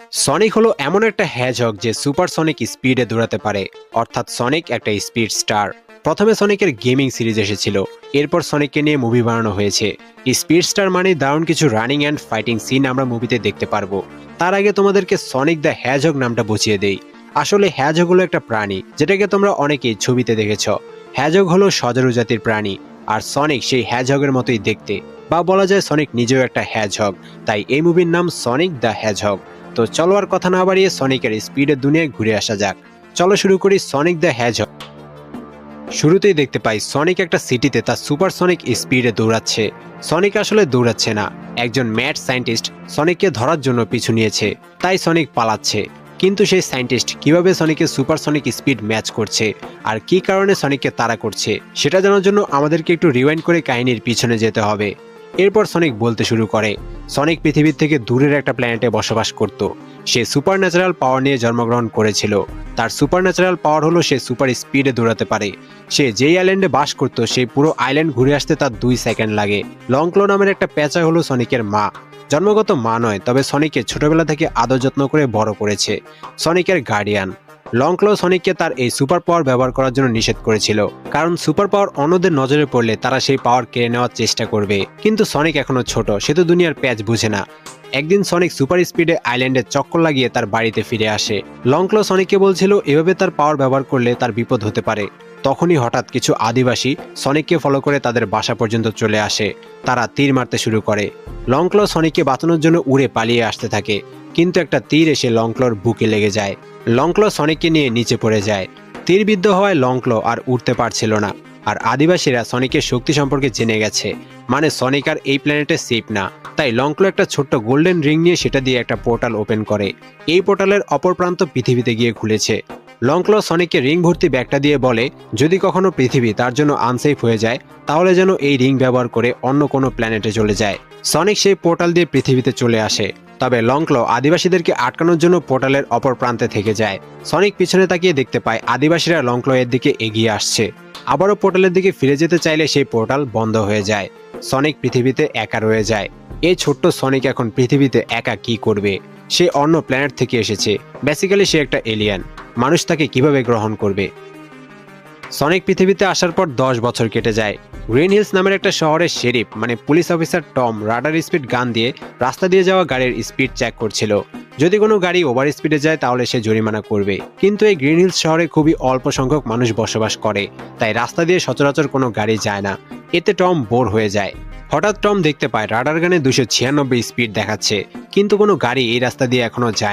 Sonic হলো এমন একটা হ্যাজহগ যে সুপারসনিক স্পিডে দৌড়াতে পারে, অর্থাৎ সনিক একটা স্পিড স্টার। প্রথমে সনিকের গেমিং সিরিজ এসেছিল, এরপর সনিককে নিয়ে মুভি বানানো হয়েছে। স্পিড স্টার মানে দারুণ কিছু রানিং অ্যান্ড ফাইটিং সিন আমরা মুভিতে দেখতে পারবো। তার আগে তোমাদেরকে সনিক দ্য হ্যাজহগ নামটা বুঝিয়ে দেই। আসলে হ্যাজহগ হলো একটা প্রাণী, যেটাকে তোমরা অনেকেই ছবিতে দেখেছ। হ্যাজহগ হলো সজারু জাতির প্রাণী, আর সনিক সেই হ্যাজহগের মতোই দেখতে, বা বলা যায় সনিক নিজেও একটা হ্যাজহগ। তাই এই মুভির নাম সনিক দ্য হ্যাজহগ। তো চলো আর কথা না বাড়িয়ে সনিকের স্পিডের দুনিয়ায় ঘুরে আসা যাক। চলো শুরু করি সনিক দ্য হ্যাজহগ। শুরুতেই দেখতে পাই সনিক একটা সিটিতে তার সুপারসনিক স্পিডে দৌড়াচ্ছে। সনিক আসলে দৌড়াচ্ছে না, একজন ম্যাড সায়েন্টিস্ট সনিককে ধরার জন্য পিছু নিয়েছে, তাই সনিক পালাচ্ছে। কিন্তু সেই সায়েন্টিস্ট কিভাবে সনিকের সুপারসনিক স্পিড ম্যাচ করছে আর কি কারণে সনিককে তাড়া করছে সেটা জানার জন্য আমাদেরকে একটু রিওয়াইন্ড করে কাহিনীর পিছনে যেতে হবে। এরপর সনিক বলতে শুরু করে সনিক পৃথিবীর থেকে দূরের একটা প্ল্যানেটে বসবাস করত। সে সুপার ন্যাচারাল পাওয়ার নিয়ে জন্মগ্রহণ করেছিল। তার সুপার ন্যাচারাল পাওয়ার হলো সে সুপার স্পিডে দৌড়াতে পারে। সে যেই আইল্যান্ডে বাস করত সেই পুরো আইল্যান্ড ঘুরে আসতে তার 2 সেকেন্ড লাগে। লংক্লো নামের একটা পেঁচা হলো সনিকের মা। জন্মগত মা নয়, তবে সনিককে ছোটবেলা থেকে আদর যত্ন করে বড় করেছে। সনিকের গার্ডিয়ান লংক্লো সনিককে তার এই সুপার পাওয়ার ব্যবহার করার জন্য নিষেধ করেছিল, কারণ সুপার পাওয়ার অন্যদের নজরে পড়লে তারা সেই পাওয়ার কেড়ে নেওয়ার চেষ্টা করবে। কিন্তু সনিক এখনো ছোট, সে তো দুনিয়ার প্যাচ বুঝে না। একদিন সনিক সুপার স্পিডে আইল্যান্ডে চক্কর লাগিয়ে তার বাড়িতে ফিরে আসে। লংক্লো সনিককে বলছিল এভাবে তার পাওয়ার ব্যবহার করলে তার বিপদ হতে পারে। তখনই হঠাৎ কিছু আদিবাসী সনিককে ফলো করে তাদের বাসা পর্যন্ত চলে আসে। তারা তীর মারতে শুরু করে। লংক্লো সনিককে বাঁচানোর জন্য উড়ে পালিয়ে আসতে থাকে, কিন্তু একটা তীর এসে লংক্লোর বুকে লেগে যায়। লংক্লো সনিককে নিয়ে নিচে পড়ে যায়। তীরবিদ্ধ হওয়ায় লংক্লো আর উঠতে পারছিল না। আর আদিবাসীরা সনিকের শক্তি সম্পর্কে জেনে গেছে, মানে সনিক আর এই প্ল্যানেটে সেফ না। তাই লংক্লো একটা ছোট্ট গোল্ডেন রিং নিয়ে সেটা দিয়ে একটা পোর্টাল ওপেন করে। এই পোর্টালের অপর প্রান্ত পৃথিবীতে গিয়ে খুলেছে। লংক্লো সনিককে রিং ভর্তি ব্যাগটা দিয়ে বলে যদি কখনো পৃথিবী তার জন্য আনসেফ হয়ে যায় তাহলে যেন এই রিং ব্যবহার করে অন্য কোনো প্ল্যানেটে চলে যায়। সনিক সেই পোর্টাল দিয়ে পৃথিবীতে চলে আসে, তবে লংক্লো আদিবাসীদেরকে আটকানোর জন্য পোর্টালের অপর প্রান্তে থেকে যায়। সনিক পিছনে তাকিয়ে দেখতে পায় আদিবাসীরা লংক্লো এর দিকে এগিয়ে আসছে। আবারও পোর্টালের দিকে ফিরে যেতে চাইলে সেই পোর্টাল বন্ধ হয়ে যায়। সনিক পৃথিবীতে একা রয়ে যায়। এই ছোট্ট সনিক এখন পৃথিবীতে একা কি করবে? সে অন্য প্ল্যানেট থেকে এসেছে, বেসিক্যালি সে একটা এলিয়ান। মানুষ তাকে কিভাবে গ্রহণ করবে? সনিক পৃথিবীতে আসার পর 10 বছর কেটে যায়। গ্রিন হিলস নামের একটা শহরের শেরিফ মানে police officer Tom radar speed গান দিয়ে রাস্তা দিয়ে যাওয়া গাড়ির স্পিড চেক করছিল। যদি কোনো গাড়ি ওভার স্পিডে যায় তাহলে সে জরিমানা করবে। কিন্তু এই গ্রিন হিলস শহরে খুবই অল্প সংখ্যক মানুষ বসবাস করে, তাই রাস্তা দিয়ে সচরাচর কোনো গাড়ি যায় না। এতে টম বোর হয়ে যায়। হঠাৎ টম দেখতে পায় রাডার গানে 296 স্পিড দেখাচ্ছে, কিন্তু কোনো গাড়ি এই রাস্তা দিয়ে এখনো যায়